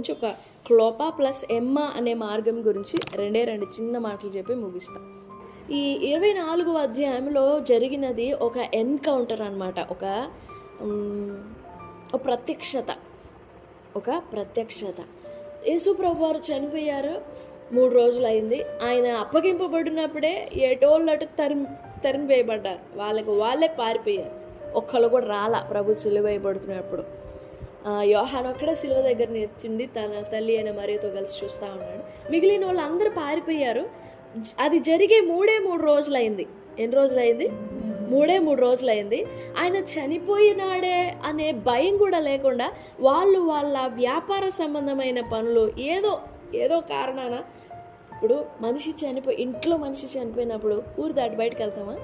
గురించి, ఒక Clopas plus ఎమ్మా అనే మార్గం గురించి రెండు చిన్న మాటలు చెప్పి ముగిస్తా. ఈ 24వ అధ్యాయంలో జరిగినది ఒక ఎన్కౌంటర్ అన్నమాట. ఒక ప్రత్యక్షత. యేసు ప్రభు వారు చనిపోయారు, 3 రోజులు అయింది. ఆయన అప్పగింపబడినప్పుడే ఏటోళ్ళటు తరిమివేయబడ్డారు. వాళ్ళే పారిపోయారు. ఒక్కళ్ళు కూడా రాలా ప్రభు సిలువ వేయబడుతున్నప్పుడు. యోహాను అక్కడే సిలువ దగ్గర నిల్చుండి తన తల్లి అయిన మరియతో కలిసి చూస్తూ ఉన్నాడు. మిగిలిన వాళ్ళు అందరూ పారిపోయారు. అది జరిగే 3 రోజులైంది. ఎన్ని రోజులైంది? 3 రోజులైంది. ఆయన చనిపోయినాడే అనే భయం కూడా లేకుండా వాళ్ళ వ్యాపార సంబంధమైన పనులు ఏదో కారణాన, ఇప్పుడు ఇంట్లో మనిషి చనిపోయినప్పుడు ఊరు దాటి బయటకు వెళ్తామా?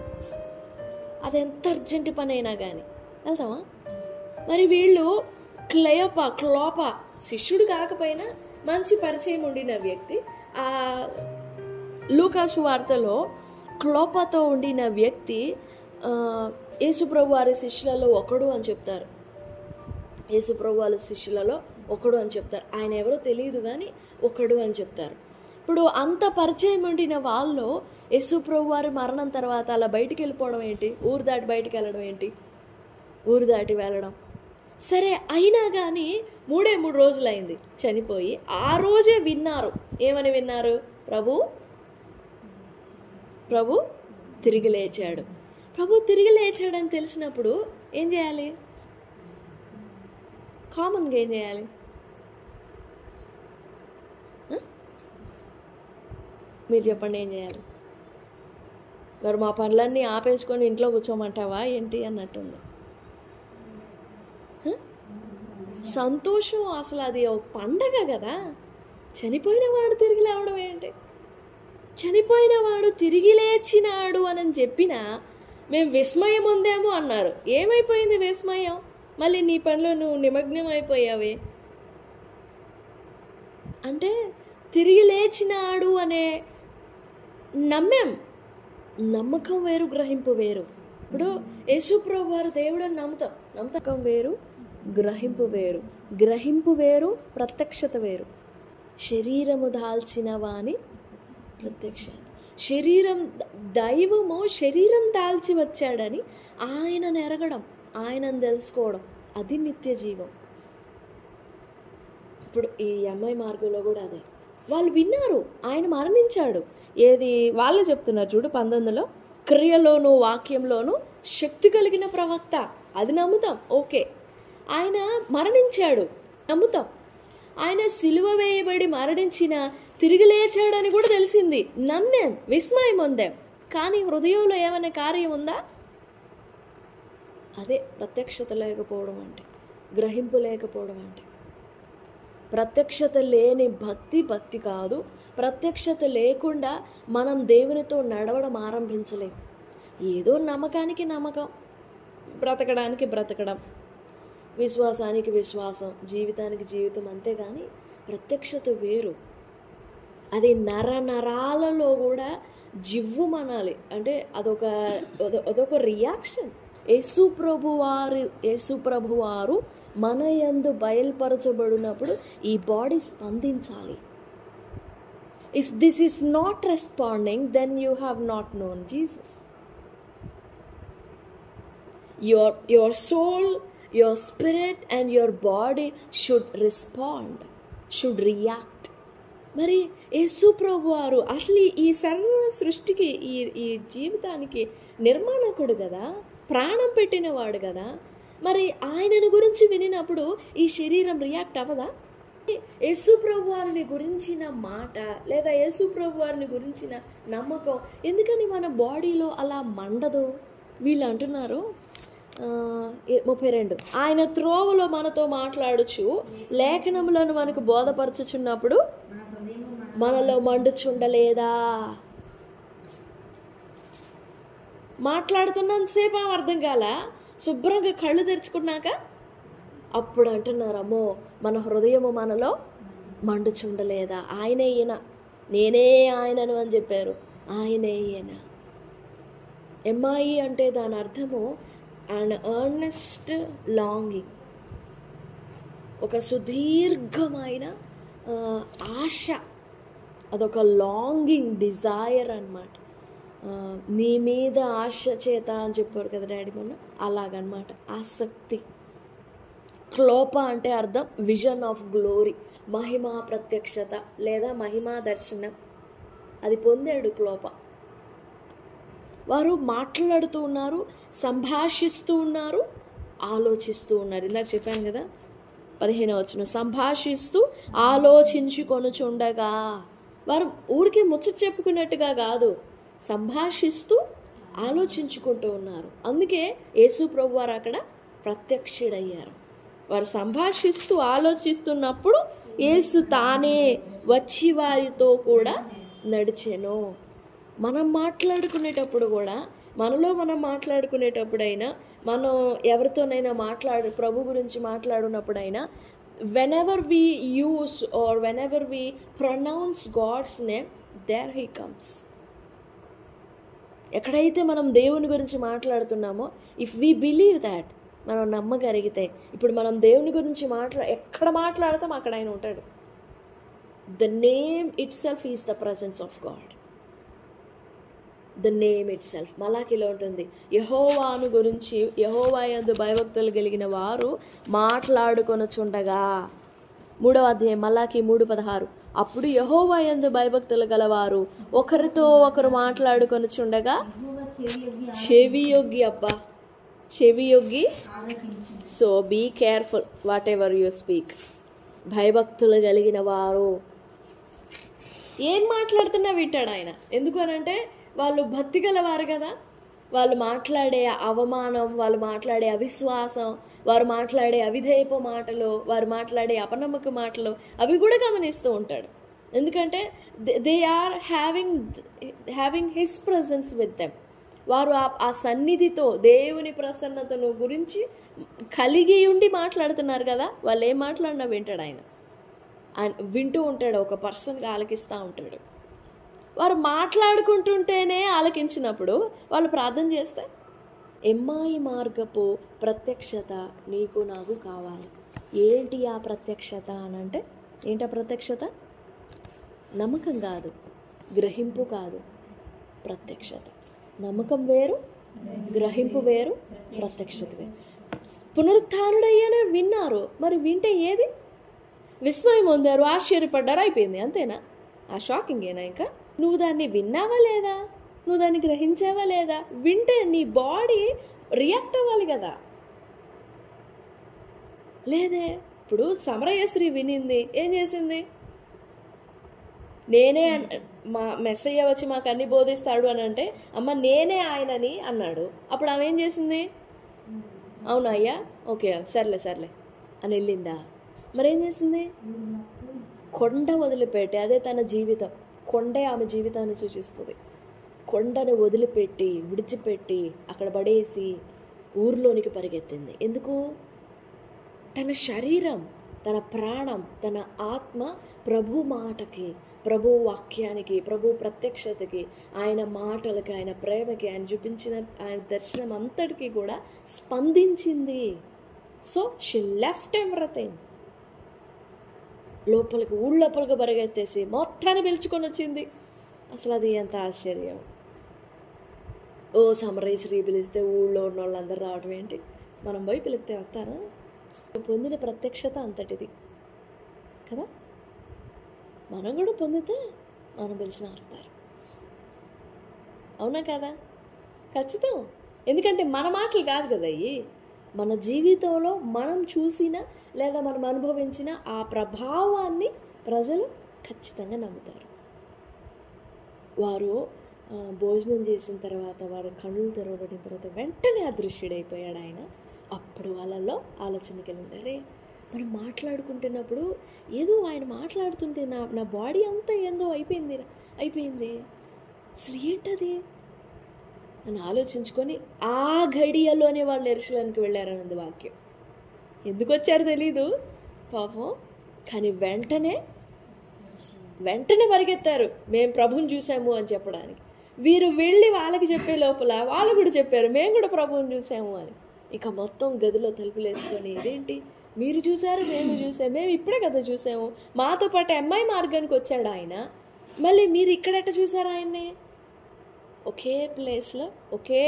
అది ఎంత అర్జెంటు పని అయినా కానీ వెళ్తామా? మరి వీళ్ళు క్లోపా శిష్యుడు కాకపోయినా మంచి పరిచయం ఉండిన వ్యక్తి, ఆ లూకాసు వార్తలో క్లోపాతో ఉండిన వ్యక్తి యేసుప్రభు వారి శిష్యులలో ఒకడు అని చెప్తారు. ఆయన ఎవరో తెలియదు కానీ ఒకడు అని చెప్తారు. ఇప్పుడు అంత పరిచయం ఉండిన వాళ్ళు యేసుప్రభు వారి మరణం తర్వాత అలా బయటికి వెళ్ళిపోవడం ఏంటి? ఊరు దాటి బయటికి వెళ్ళడం ఏంటి? ఊరు దాటి వెళ్ళడం సరే. అయినా కానీ 3 రోజులైంది చనిపోయి. ఆ రోజే విన్నారు. ఏమని విన్నారు? ప్రభు తిరిగి లేచాడు. ప్రభు తిరిగి లేచాడని తెలిసినప్పుడు ఏం చేయాలి? కామన్గా ఏం చేయాలి? మీరు చెప్పండి, ఏం చేయాలి? మరి మా పనులన్నీ ఆపేసుకొని ఇంట్లో కూర్చోమంటావా ఏంటి అన్నట్టుంది. సంతోషం అసలు అది ఒక పండగ కదా. చనిపోయిన వాడు తిరిగి లేవడం ఏంటి? చనిపోయిన వాడు తిరిగి లేచినాడు అని చెప్పినా మేము విస్మయం ఉందేమో అన్నారు. ఏమైపోయింది విస్మయం? మళ్ళీ నీ పనిలో నువ్వు నిమగ్నం అయిపోయావే. అంటే తిరిగి లేచినాడు అనే నమ్మకం వేరు, గ్రహింపు వేరు. ఇప్పుడు యేసుప్రభు వారు దేవుడని నమ్మకం వేరు, గ్రహింపు వేరు, ప్రత్యక్షత వేరు. శరీరము దాల్చిన వాని ప్రత్యక్షత. దైవము శరీరం దాల్చి వచ్చాడని ఆయనను ఎరగడం, ఆయనను తెలుసుకోవడం, అది నిత్య జీవం. ఇప్పుడు ఈ అమ్మాయి మార్గంలో కూడా అదే. వాళ్ళు విన్నారు ఆయన మరణించాడు. ఏది వాళ్ళు చెప్తున్నారు చూడు 19లో, క్రియలోను వాక్యంలోను శక్తి కలిగిన ప్రవక్త. అది నమ్ముతాం, ఓకే. ఆయన మరణించాడు, నమ్ముతాం. ఆయన సిలువ వేయబడి మరణించిన తిరిగి లేచాడని కూడా తెలిసింది, నమ్మేం, విస్మయం ఉందాం. కానీ హృదయంలో ఏమైనా కార్యం ఉందా? అదే ప్రత్యక్షత లేకపోవడం అంటే, గ్రహింపు లేకపోవడం అంటే. ప్రత్యక్షత లేని భక్తి కాదు. ప్రత్యక్షత లేకుండా మనం దేవునితో నడవడం ఆరంభించలేం. ఏదో నమ్మకానికి నమ్మకం, బ్రతకడానికి బ్రతకడం, విశ్వాసానికి విశ్వాసం, జీవితానికి జీవితం, అంతేగాని ప్రత్యక్షత వేరు. అది నరాలలో కూడా జివ్వుమనాలి. అంటే అదొక రియాక్షన్. యేసు ప్రభు వారు మన యందు బయలుపరచబడినప్పుడు ఈ బాడీ స్పందించాలి. If this is not responding, then you have not known Jesus. your soul, your spirit and your body should respond, should react. మరి యేసు ప్రభు వారు అసలు ఈ సర్వ సృష్టికి, ఈ జీవితానికి నిర్మాణకుడు కదా, ప్రాణం పెట్టినవాడు కదా. మరి ఆయనను గురించి వినినప్పుడు ఈ శరీరం రియాక్ట్ అవ్వదా? యేసు ప్రభు వారిని గురించిన మాట లేదా యేసు ప్రభు వారిని గురించిన నమ్మకం ఎందుకని మన బాడీలో అలా మండదు? వీళ్ళు అంటున్నారు 32, ఆయన త్రోవలో మనతో మాట్లాడుచు లేఖనములను మనకు బోధపరచుచున్నప్పుడు మనలో మండుచుండలేదా? మాట్లాడుతున్నంతసేపు అర్థం కాల, శుభ్రంగా కళ్ళు తెరుచుకున్నాక అప్పుడు అంటున్నారు, అమ్మో మన హృదయము మనలో మండుచుండలేదా? ఆయనే ఈయన, నేనే ఆయనను అని చెప్పారు. ఆయనే ఈయన. ఎంఐ అంటే దాని అర్థము an earnest longing, ఒక సుదీర్ఘమైన ఆశ, అదొక లాంగింగ్, డిజైర్ అన్నమాట. నీ మీద ఆశ చేత అని చెప్పాడు కదా డాడీ మొన్న, అలాగనమాట. ఆసక్తి. క్లోప అంటే అర్థం విజన్ ఆఫ్ గ్లోరీ, మహిమా ప్రత్యక్షత లేదా మహిమా దర్శనం. అది పొందాడు క్లోప. వారు మాట్లాడుతూ ఉన్నారు, సంభాషిస్తూ ఉన్నారు, ఆలోచిస్తూ ఉన్నారు. ఇందాక చెప్పాను కదా 15వ వచనం, సంభాషిస్తూ ఆలోచించుకొనుచుండగా. వారు ఊరికే ముచ్చట చెప్పుకున్నట్టుగా కాదు, సంభాషిస్తూ ఆలోచించుకుంటూ ఉన్నారు. అందుకే యేసు ప్రభు వారు అక్కడ ప్రత్యక్షుడయ్యారు. వారు సంభాషిస్తూ ఆలోచిస్తున్నప్పుడు యేసు తానే వచ్చి వారితో కూడా నడిచెను. మనం మాట్లాడుకునేటప్పుడు కూడా, మనలో మనం మాట్లాడుకునేటప్పుడైనా, మనం ఎవరితోనైనా ప్రభు గురించి మాట్లాడినప్పుడైనా, whenever we use or whenever we pronounce God's name, there he comes. ఎక్కడైతే మనం దేవుని గురించి మాట్లాడుతున్నామో, ఇఫ్ వి బిలీవ్ దాట్, మనం నమ్మగలిగితే, ఇప్పుడు మనం దేవుని గురించి ఎక్కడ మాట్లాడతాం అక్కడ ఆయన ఉంటాడు. The name itself is the presence of God. The name itself. మలాకిలో ఉంటుంది, యెహోవాను గురించి, యెహోవా యందు భయభక్తులు కలిగిన వారు మాట్లాడుకొనుచుండగా. 3వ అధ్యాయం మలాకి 3:16. అప్పుడు యెహోవా యందు భయభక్తులు గలవారు ఒకరితో ఒకరు మాట్లాడుకొనుచుండగా చెవియొగ్గి, అబ్బా చెవియొగ్గి. So be careful whatever you speak. భయభక్తులు కలిగిన వారు ఏం మాట్లాడుతున్నా వింటాడు ఆయన. ఎందుకు అనంటే వాళ్ళు భక్తి గలవారు కదా. వాళ్ళు మాట్లాడే అవమానం, వాళ్ళు మాట్లాడే అవిశ్వాసం, వారు మాట్లాడే అవిధేయపు మాటలు, వారు మాట్లాడే అపనమ్మక మాటలు, అవి కూడా గమనిస్తూ ఉంటాడు. ఎందుకంటే they are having his presence with them. వారు ఆ సన్నిధితో, దేవుని ప్రసన్నతను గురించి కలిగి ఉండి మాట్లాడుతున్నారు కదా. వాళ్ళు ఏం మాట్లాడినా వింటాడు ఆయన వింటూ ఉంటాడు. ఒక పర్సన్గా ఆలకిస్తూ ఉంటాడు. వారు మాట్లాడుకుంటుంటేనే ఆలకించినప్పుడు వాళ్ళు ప్రార్థన చేస్తే, ఎమ్మాయి మార్గపు ప్రత్యక్షత నీకు నాకు కావాలి. ఏంటి ఆ ప్రత్యక్షత అనంటే, ఏంటి ఆ ప్రత్యక్షత? నమ్మకం కాదు, గ్రహింపు కాదు, ప్రత్యక్షత. నమ్మకం వేరు, గ్రహింపు వేరు, ప్రత్యక్షత వేరు. పునరుత్థానుడయ్యాను విన్నారు, మరి వింటే ఏది? విస్మయం పొందారు, ఆశ్చర్యపడ్డారు, అయిపోయింది, అంతేనా? ఆ షాకింగేనా? ఇంకా నువ్వు దాన్ని విన్నావా లేదా? నువ్వు దాన్ని గ్రహించావా లేదా? వింటే నీ బాడీ రియాక్ట్ అవ్వాలి కదా. లేదే. ఇప్పుడు సమరయశ్రీ వినింది, ఏం చేసింది? నేనే మా మెస్సయ్య వచ్చి మాకు అన్ని బోధిస్తాడు అని అంటే, అమ్మ నేనే ఆయనని అన్నాడు. అప్పుడు ఆమె ఏం చేసింది? అవునా అయ్యా, ఓకే సర్లే సర్లే అని వెళ్ళిందా? మరేం చేసింది? కొండ వదిలిపెట్టి, అదే తన జీవితం. కొండే ఆమె జీవితాన్ని సూచిస్తుంది. కొండను వదిలిపెట్టి, విడిచిపెట్టి, అక్కడ పడేసి ఊర్లోనికి పరిగెత్తింది. ఎందుకు? తన శరీరం, తన ప్రాణం, తన ఆత్మ ప్రభు మాటకి, ప్రభు వాక్యానికి, ప్రభు ప్రత్యక్షతకి, ఆయన మాటలకి, ఆయన ప్రేమకి, ఆయన చూపించిన ఆయన దర్శనం అంతటికీ కూడా స్పందించింది. So she left everything. ఊళ్ళోపలికి పరిగెత్తేసి మొత్తాన్ని పిలుచుకొని వచ్చింది. అసలు అది ఎంత ఆశ్చర్యం. ఓ సమరయశ్రీ పిలిస్తే ఊళ్ళో ఉన్న వాళ్ళందరూ రావడం ఏంటి? మనం పోయి పిలిస్తే వస్తారా? పొందిన ప్రత్యక్షత అంతటిది కదా. మనం కూడా పొందితే మనం పిలిచిన వస్తారు. అవునా కదా? ఖచ్చితం. ఎందుకంటే మన మాటలు కాదు కదా అయ్యి. మన జీవితంలో మనం చూసిన లేదా మనం అనుభవించిన ఆ ప్రభావాన్ని ప్రజలు ఖచ్చితంగా నమ్ముతారు. వారు భోజనం చేసిన తర్వాత, వారు కళ్ళు తెరవబడిన తర్వాత వెంటనే అదృశ్యుడైపోయాడు ఆయన. అప్పుడు వాళ్ళల్లో ఆలోచన కలిగింది, అరే మనం మాట్లాడుకుంటున్నప్పుడు ఏదో ఆయన మాట్లాడుతుంటే నా బాడీ అంతా ఏందో అయిపోయింది, అసలు ఏంటది అని ఆలోచించుకొని ఆ ఘడియలోనే వాళ్ళు యెరూషలేముకి వెళ్ళారన్నది వాక్యం. ఎందుకు వచ్చారో తెలీదు పాపం, కానీ వెంటనే పరిగెత్తారు, మేము ప్రభువుని చూసాము అని చెప్పడానికి. వీరు వెళ్ళి వాళ్ళకి చెప్పే లోపల వాళ్ళు కూడా చెప్పారు, మేము కూడా ప్రభువుని చూసాము అని. ఇక మొత్తం గదిలో తలుపులు వేసుకొని, ఇదేంటి మీరు చూసారు, మేము చూసాము, మేము ఇప్పుడే కదా చూసాము. మాతో పాటు ఎంఐ మార్గానికి వచ్చాడు ఆయన. మళ్ళీ మీరు ఇక్కడెట్ట చూసారు ఆయన్ని? ఒకే ప్లేస్లో, ఒకే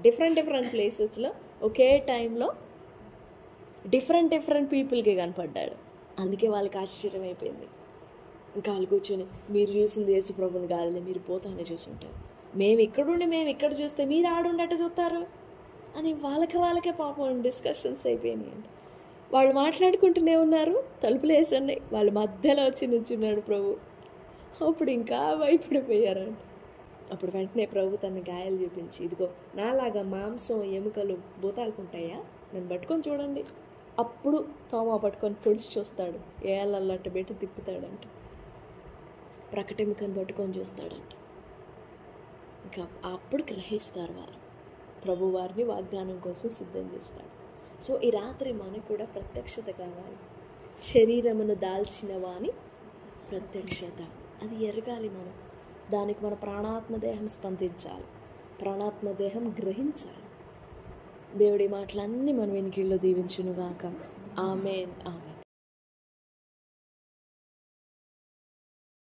డిఫరెంట్ ప్లేసెస్లో, ఒకే టైంలో డిఫరెంట్ పీపుల్కి కనపడ్డాడు. అందుకే వాళ్ళకి ఆశ్చర్యం అయిపోయింది. ఇంకా వాళ్ళు కూర్చొని, మీరు చూసింది యేసు ప్రభుని కాదులే, మీరు పోతానే చూసుంటారు, మేము ఇక్కడ చూస్తే మీరు ఆడుండట చూస్తారు అని వాళ్ళకే పాపం డిస్కషన్స్ అయిపోయినాయండి. వాళ్ళు మాట్లాడుకుంటూనే ఉన్నారు, తలుపులు వేసండి, వాళ్ళ మధ్యలో వచ్చి నిల్చున్నాడు ప్రభు. అప్పుడు ఇంకా భయపడిపోయారండి. అప్పుడు వెంటనే ప్రభు తన గాయాలు చూపించి, ఇదిగో నాలాగా మాంసం ఎముకలు భూతాలుకుంటాయా, నన్ను పట్టుకొని చూడండి. అప్పుడు తోమా పట్టుకొని పొడిచి చూస్తాడు, ఏళ్ళల్లట్టు పెట్టి తిప్పుతాడంట, ప్రకటెముకను పట్టుకొని చూస్తాడంట. ఇంకా అప్పుడు గ్రహిస్తారు వాళ్ళు, ప్రభు వారిని వాగ్దానం కోసం సిద్ధం చేస్తాడు. సో ఈ రాత్రి మనకు కూడా ప్రత్యక్షత కావాలి. శరీరమును దాల్చిన వాని ప్రత్యక్షత, అది ఎరగాలి మనం. దానికి మన ప్రాణాత్మదేహం స్పందించాలి, ప్రాణాత్మదేహం గ్రహించాలి. దేవుడి మాటలన్నీ మన వెనుకల్లో దీవించునుగాక. ఆమేన్, ఆమేన్.